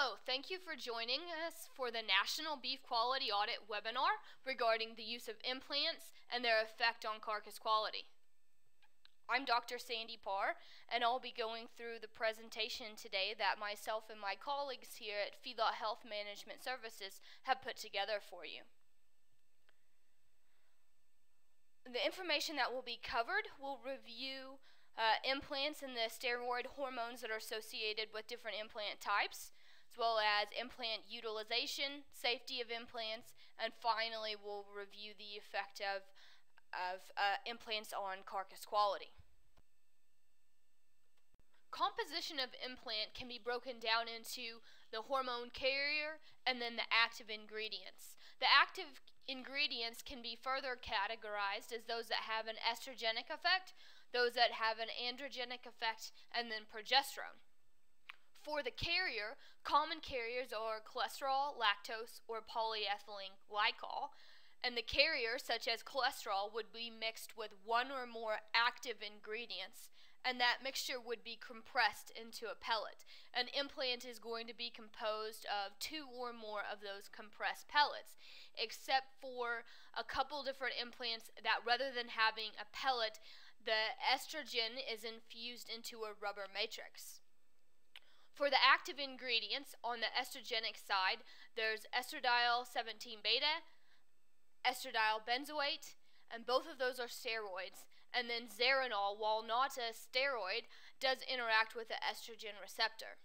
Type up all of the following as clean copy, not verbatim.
Hello, thank you for joining us for the National Beef Quality Audit webinar regarding the use of implants and their effect on carcass quality. I'm Dr. Sandi Parr, and I'll be going through the presentation today that myself and my colleagues here at Feedlot Health Management Services have put together for you. The information that will be covered will review implants and the steroid hormones that are associated with different implant types, as well as implant utilization, safety of implants, and finally we'll review the effect of implants on carcass quality. Composition of implant can be broken down into the hormone carrier and then the active ingredients. The active ingredients can be further categorized as those that have an estrogenic effect, those that have an androgenic effect, and then progesterone. For the carrier, common carriers are cholesterol, lactose, or polyethylene glycol, and the carrier, such as cholesterol, would be mixed with one or more active ingredients, and that mixture would be compressed into a pellet. An implant is going to be composed of two or more of those compressed pellets, except for a couple different implants that rather than having a pellet, the estrogen is infused into a rubber matrix. For the active ingredients, on the estrogenic side, there's estradiol 17 beta, estradiol benzoate, and both of those are steroids. And then zeranol, while not a steroid, does interact with the estrogen receptor.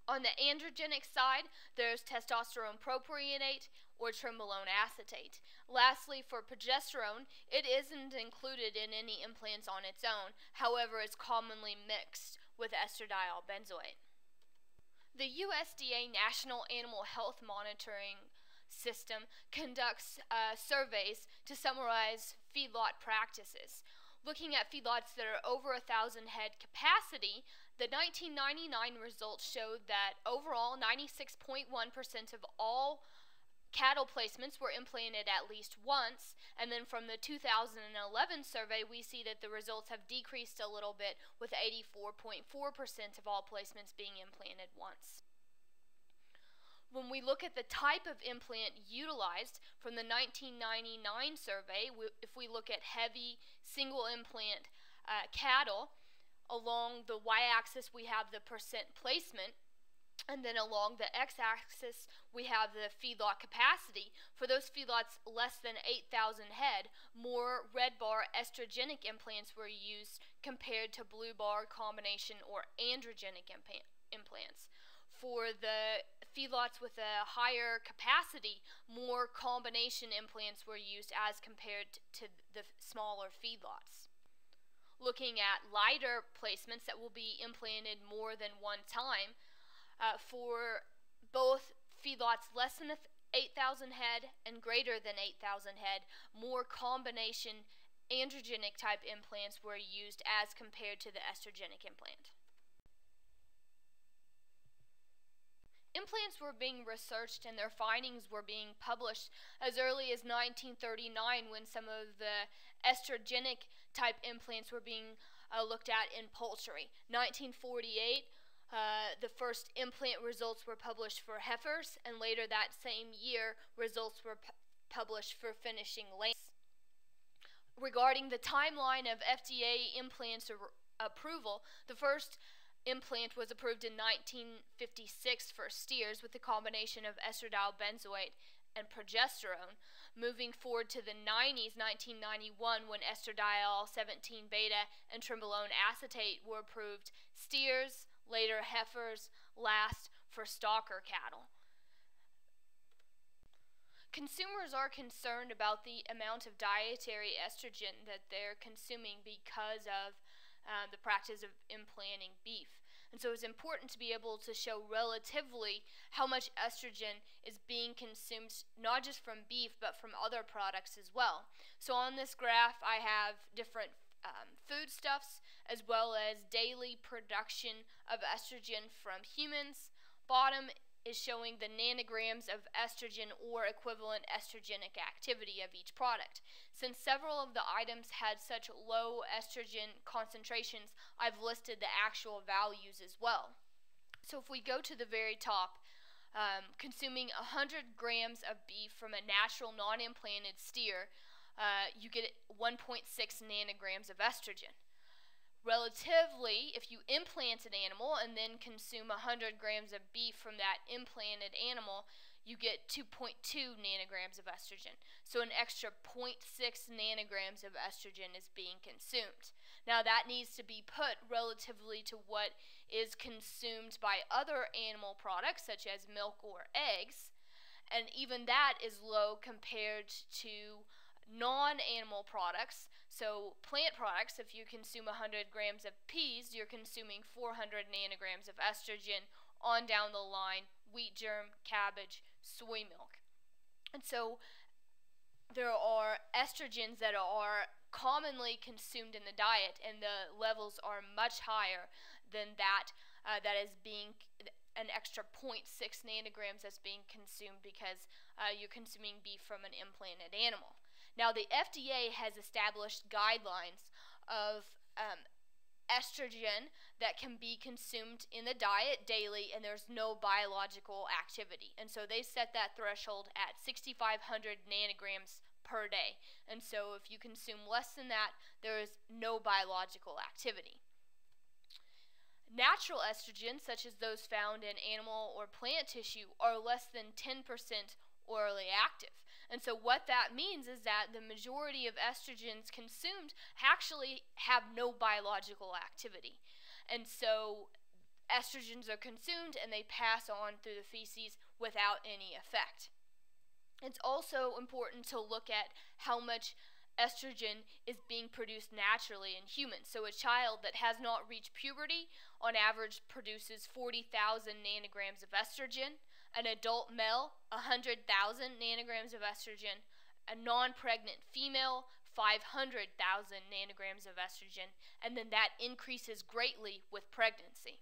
On the androgenic side, there's testosterone propionate or trenbolone acetate. Lastly, for progesterone, it isn't included in any implants on its own. However, it's commonly mixed with estradiol benzoate. The USDA National Animal Health Monitoring System conducts surveys to summarize feedlot practices. Looking at feedlots that are over 1,000 head capacity, the 1999 results showed that overall 96.1% of all cattle placements were implanted at least once, and then from the 2011 survey we see that the results have decreased a little bit, with 84.4% of all placements being implanted once. When we look at the type of implant utilized from the 1999 survey, if we look at heavy single implant cattle, along the y-axis we have the percent placement, and then along the x-axis we have the feedlot capacity. For those feedlots less than 8,000 head, more red bar estrogenic implants were used compared to blue bar combination or androgenic implants. For the feedlots with a higher capacity, more combination implants were used as compared to the smaller feedlots. Looking at lighter placements that will be implanted more than one time, for both feedlots less than 8,000 head and greater than 8,000 head, more combination androgenic type implants were used as compared to the estrogenic implant. Implants were being researched and their findings were being published as early as 1939, when some of the estrogenic type implants were being looked at in poultry. 1948, the first implant results were published for heifers, and later that same year results were published for finishing lambs. Regarding the timeline of FDA implants approval, the first implant was approved in 1956 for steers with a combination of estradiol benzoate and progesterone. Moving forward to the 90s, 1991, when estradiol 17 beta and trenbolone acetate were approved steers, later heifers, last for stocker cattle. Consumers are concerned about the amount of dietary estrogen that they're consuming because of the practice of implanting beef. And so it's important to be able to show relatively how much estrogen is being consumed, not just from beef, but from other products as well. So on this graph, I have different foodstuffs as well as daily production of estrogen from humans. Bottom is showing the nanograms of estrogen or equivalent estrogenic activity of each product. Since several of the items had such low estrogen concentrations, I've listed the actual values as well. So if we go to the very top, consuming 100 grams of beef from a natural non-implanted steer, you get 1.6 nanograms of estrogen. Relatively, if you implant an animal and then consume 100 grams of beef from that implanted animal, you get 2.2 nanograms of estrogen. So an extra 0.6 nanograms of estrogen is being consumed. Now that needs to be put relatively to what is consumed by other animal products such as milk or eggs, and even that is low compared to non-animal products. So plant products, if you consume 100 grams of peas, you're consuming 400 nanograms of estrogen. On down the line, wheat germ, cabbage, soy milk. And so there are estrogens that are commonly consumed in the diet, and the levels are much higher than that that is being an extra 0.6 nanograms that's being consumed because you're consuming beef from an implanted animal. Now, the FDA has established guidelines of estrogen that can be consumed in the diet daily, and there's no biological activity. And so they set that threshold at 6,500 nanograms per day. And so if you consume less than that, there is no biological activity. Natural estrogens, such as those found in animal or plant tissue, are less than 10% orally active. And so what that means is that the majority of estrogens consumed actually have no biological activity. And so estrogens are consumed and they pass on through the feces without any effect. It's also important to look at how much estrogen is being produced naturally in humans. So a child that has not reached puberty on average produces 40,000 nanograms of estrogen. An adult male, 100,000 nanograms of estrogen. A non-pregnant female, 500,000 nanograms of estrogen. And then that increases greatly with pregnancy.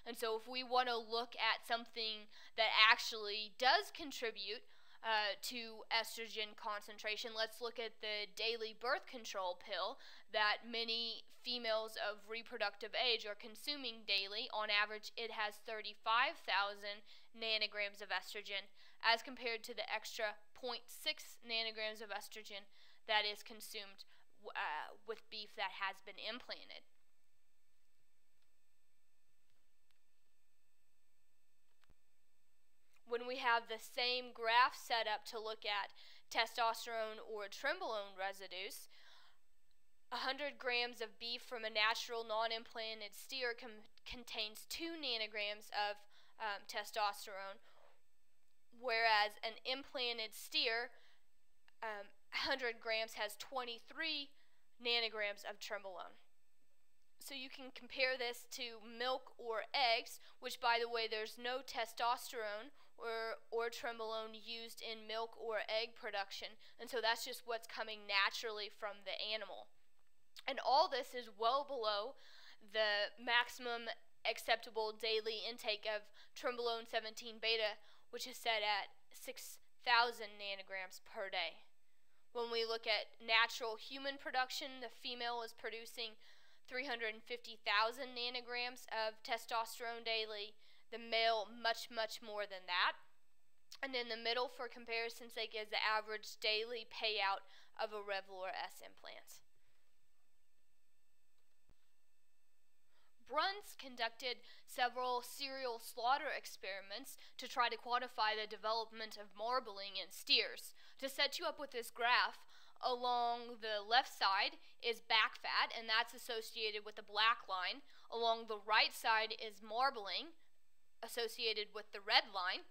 And so if we want to look at something that actually does contribute to estrogen concentration, let's look at the daily birth control pill that many females of reproductive age are consuming daily. On average, it has 35,000 nanograms of estrogen as compared to the extra 0.6 nanograms of estrogen that is consumed with beef that has been implanted. When we have the same graph set up to look at testosterone or trenbolone residues, 100 grams of beef from a natural non-implanted steer contains 2 nanograms of testosterone, whereas an implanted steer, 100 grams has 23 nanograms of trenbolone. So you can compare this to milk or eggs, which, by the way, there's no testosterone or trenbolone used in milk or egg production, and so that's just what's coming naturally from the animal. And all this is well below the maximum acceptable daily intake of trenbolone 17 beta, which is set at 6,000 nanograms per day. When we look at natural human production, the female is producing 350,000 nanograms of testosterone daily, the male much more than that. And in the middle, for comparison's sake, is the average daily payout of a Revlor S implant. Bruns conducted several serial slaughter experiments to try to quantify the development of marbling in steers. To set you up with this graph, along the left side is back fat, and that's associated with the black line. Along the right side is marbling, associated with the red line.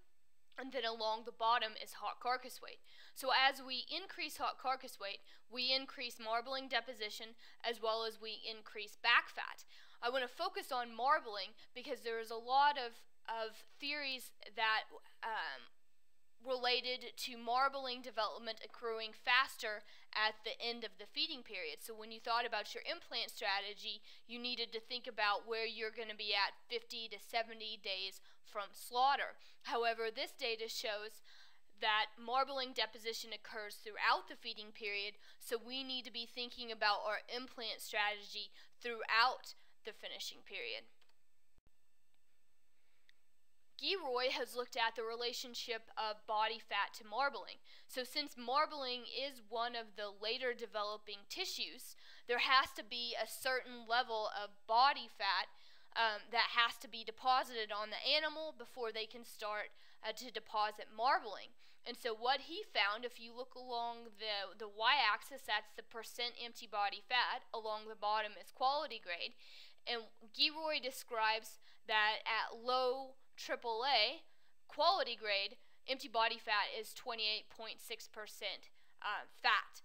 And then along the bottom is hot carcass weight. So as we increase hot carcass weight, we increase marbling deposition as well as we increase back fat. I want to focus on marbling because there is a lot of theories that related to marbling development accruing faster at the end of the feeding period. So when you thought about your implant strategy, you needed to think about where you're going to be at 50 to 70 days from slaughter. However, this data shows that marbling deposition occurs throughout the feeding period, so we need to be thinking about our implant strategy throughout the finishing period. Geroy has looked at the relationship of body fat to marbling. So since marbling is one of the later developing tissues, there has to be a certain level of body fat that has to be deposited on the animal before they can start to deposit marbling. And so what he found, if you look along the y-axis, that's the percent empty body fat. Along the bottom is quality grade. And Geroy describes that at low AAA, quality grade, empty body fat is 28.6% fat.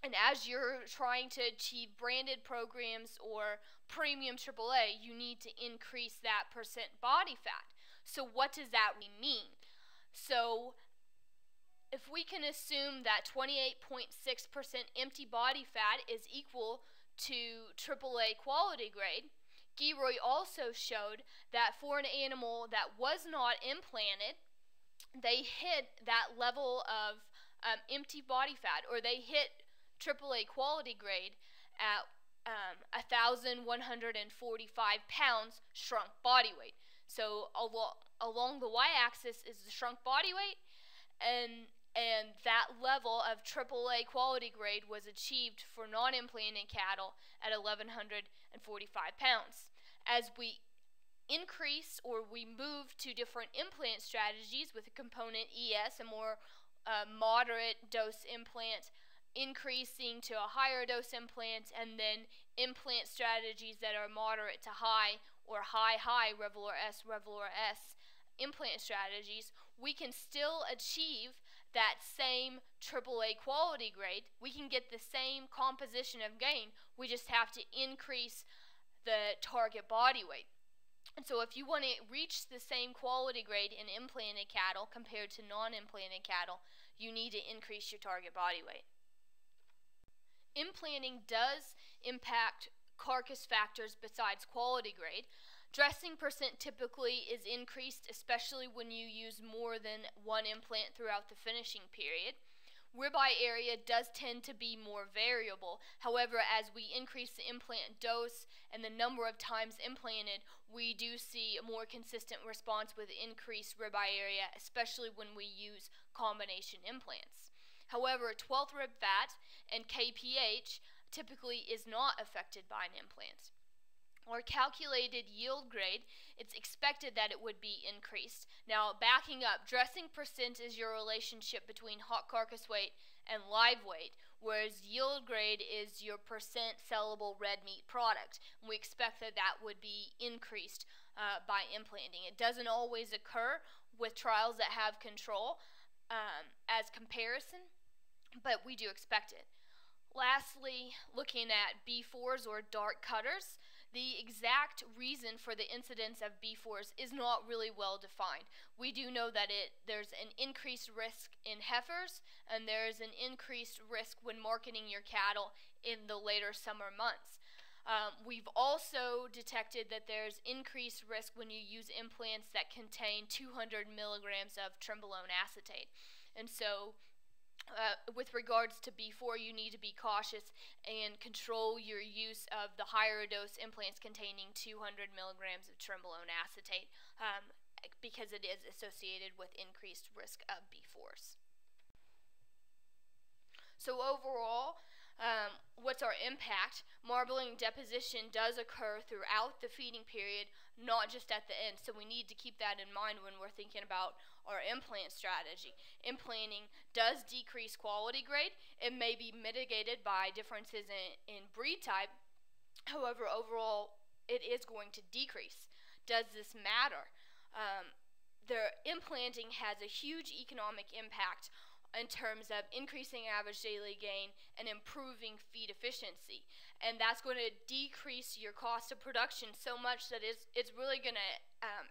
And as you're trying to achieve branded programs or premium AAA, you need to increase that percent body fat. So what does that mean? So if we can assume that 28.6% empty body fat is equal to AAA quality grade, Geroy also showed that for an animal that was not implanted, they hit that level of empty body fat, or they hit AAA quality grade at 1,145 pounds shrunk body weight. So along the y-axis is the shrunk body weight, and that level of AAA quality grade was achieved for non-implanted cattle at 1,145 pounds. As we increase or we move to different implant strategies with a component ES, a more moderate dose implant, increasing to a higher dose implant, and then implant strategies that are moderate to high or high Revelar S implant strategies, we can still achieve that same AAA quality grade. We can get the same composition of gain. We just have to increase the target body weight. And so if you want to reach the same quality grade in implanted cattle compared to non-implanted cattle, you need to increase your target body weight. Implanting does impact carcass factors besides quality grade. Dressing percent typically is increased, especially when you use more than one implant throughout the finishing period. Ribeye area does tend to be more variable. However, as we increase the implant dose and the number of times implanted, we do see a more consistent response with increased ribeye area, especially when we use combination implants. However, 12th rib fat and kpH typically is not affected by an implant. Or calculated yield grade, it's expected that it would be increased. Now, backing up, dressing percent is your relationship between hot carcass weight and live weight, whereas yield grade is your percent sellable red meat product. And we expect that that would be increased by implanting. It doesn't always occur with trials that have control as comparison, but we do expect it. Lastly, looking at B4s or dark cutters, the exact reason for the incidence of B4s is not really well defined. We do know that there's an increased risk in heifers, and there's an increased risk when marketing your cattle in the later summer months. We've also detected that there's increased risk when you use implants that contain 200 milligrams of trenbolone acetate. And so with regards to B4, you need to be cautious and control your use of the higher dose implants containing 200 milligrams of trenbolone acetate because it is associated with increased risk of B4s. So overall, what's our impact? Marbling deposition does occur throughout the feeding period, not just at the end. So we need to keep that in mind when we're thinking about our implant strategy. Implanting does decrease quality grade. It may be mitigated by differences in breed type. However, overall, it is going to decrease. Does this matter? The implanting has a huge economic impact in terms of increasing average daily gain and improving feed efficiency. And that's going to decrease your cost of production so much that it's really going to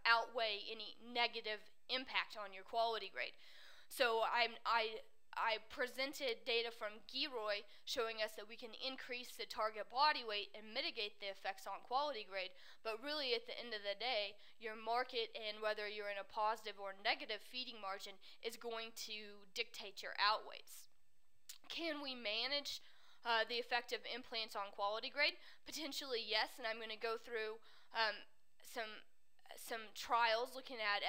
outweigh any negative impact on your quality grade. So I presented data from Geroy showing us that we can increase the target body weight and mitigate the effects on quality grade, but really at the end of the day, your market and whether you're in a positive or negative feeding margin is going to dictate your outweights. Can we manage the effect of implants on quality grade? Potentially yes, and I'm going to go through some some trials looking at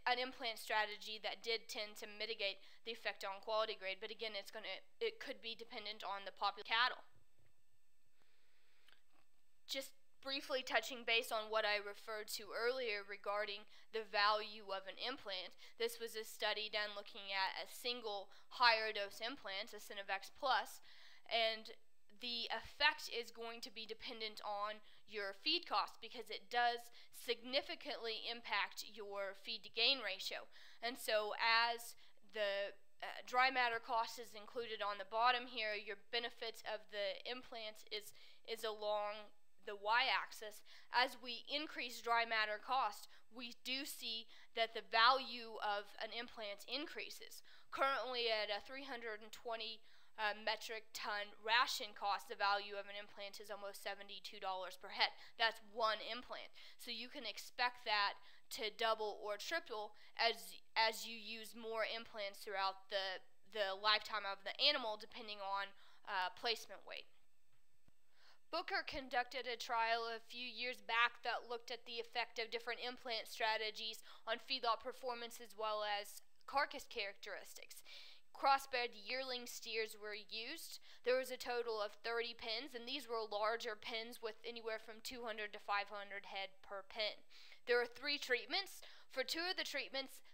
an implant strategy that did tend to mitigate the effect on quality grade, but again, it could be dependent on the popular cattle. Just briefly touching base on what I referred to earlier regarding the value of an implant, this was a study done looking at a single higher dose implant, a Synovex Plus, and the effect is going to be dependent on your feed cost because it does significantly impact your feed to gain ratio. And so as the dry matter cost is included on the bottom here, your benefits of the implant is along the y-axis. As we increase dry matter cost, we do see that the value of an implant increases. Currently at a 320 metric ton ration cost, the value of an implant is almost $72 per head. That's one implant. So you can expect that to double or triple as you use more implants throughout the lifetime of the animal, depending on placement weight. Booker conducted a trial a few years back that looked at the effect of different implant strategies on feedlot performance as well as carcass characteristics. Crossbred yearling steers were used. There was a total of 30 pens, and these were larger pens with anywhere from 200 to 500 head per pen. There were 3 treatments. For 2 of the treatments,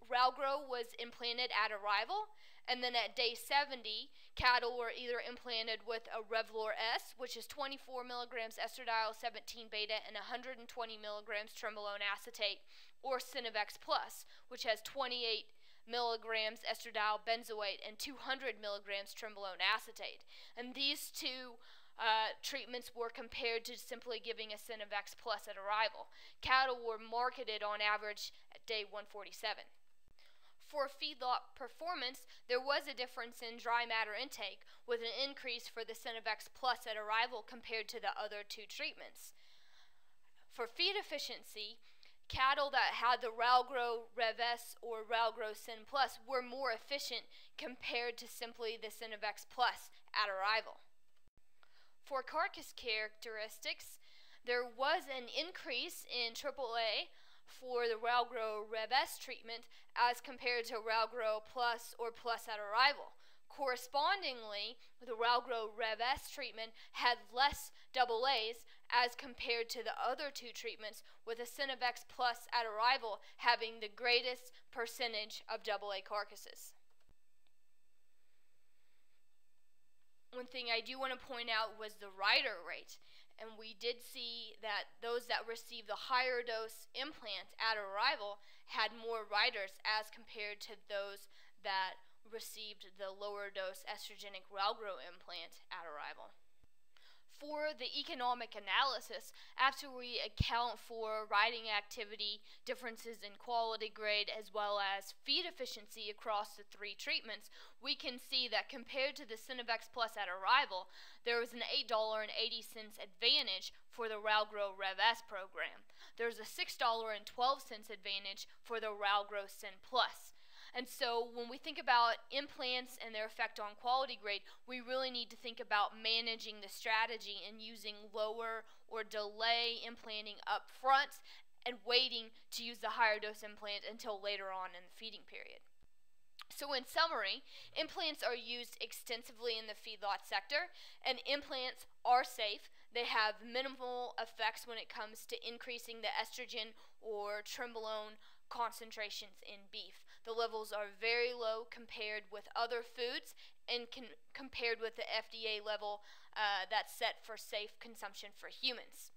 Ralgro was implanted at arrival, and then at day 70, cattle were either implanted with a Revlor S, which is 24 milligrams estradiol 17 beta and 120 milligrams trenbolone acetate, or Synovex Plus, which has 28 milligrams estradiol benzoate and 200 milligrams trenbolone acetate. And these 2 treatments were compared to simply giving a Synovex Plus at arrival. Cattle were marketed on average at day 147. For feedlot performance, there was a difference in dry matter intake, with an increase for the Synovex Plus at arrival compared to the other 2 treatments. For feed efficiency, cattle that had the Ralgro Rev S or Ralgro Syn Plus were more efficient compared to simply the Synovex Plus at arrival. For carcass characteristics, there was an increase in AAA for the Ralgro Rev S treatment as compared to Ralgro Plus or Plus at arrival. Correspondingly, the Ralgro Rev S treatment had less AA's as compared to the other 2 treatments, with a Synovex Plus at arrival having the greatest percentage of AA carcasses. One thing I do want to point out was the rider rate, and we did see that those that received the higher dose implant at arrival had more riders as compared to those that received the lower dose estrogenic Ralgro implant at arrival. For the economic analysis, after we account for riding activity, differences in quality grade, as well as feed efficiency across the 3 treatments, we can see that compared to the Synovex Plus at arrival, there was an $8.80 advantage for the Ralgro Rev S program. There's a $6.12 advantage for the Ralgro Syn Plus. And so when we think about implants and their effect on quality grade, we really need to think about managing the strategy and using lower or delay implanting up front and waiting to use the higher dose implant until later on in the feeding period. So in summary, implants are used extensively in the feedlot sector, and implants are safe. They have minimal effects when it comes to increasing the estrogen or trenbolone concentrations in beef. The levels are very low compared with other foods and compared with the FDA level that's set for safe consumption for humans.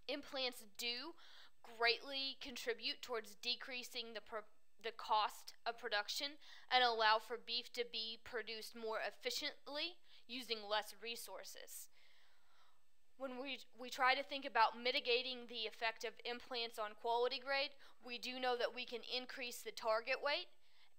Implants do greatly contribute towards decreasing the cost of production and allow for beef to be produced more efficiently using less resources. When we try to think about mitigating the effect of implants on quality grade, we do know that we can increase the target weight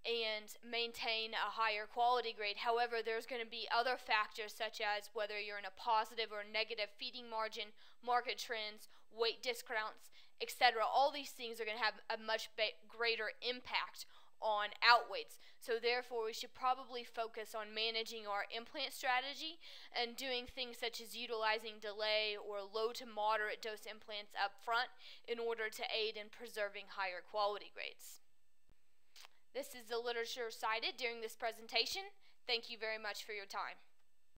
and maintain a higher quality grade. However, there's going to be other factors such as whether you're in a positive or negative feeding margin, market trends, weight discounts, etc. All these things are going to have a much greater impact on outweights. So therefore, we should probably focus on managing our implant strategy and doing things such as utilizing delay or low to moderate dose implants up front in order to aid in preserving higher quality grades. This is the literature cited during this presentation. Thank you very much for your time.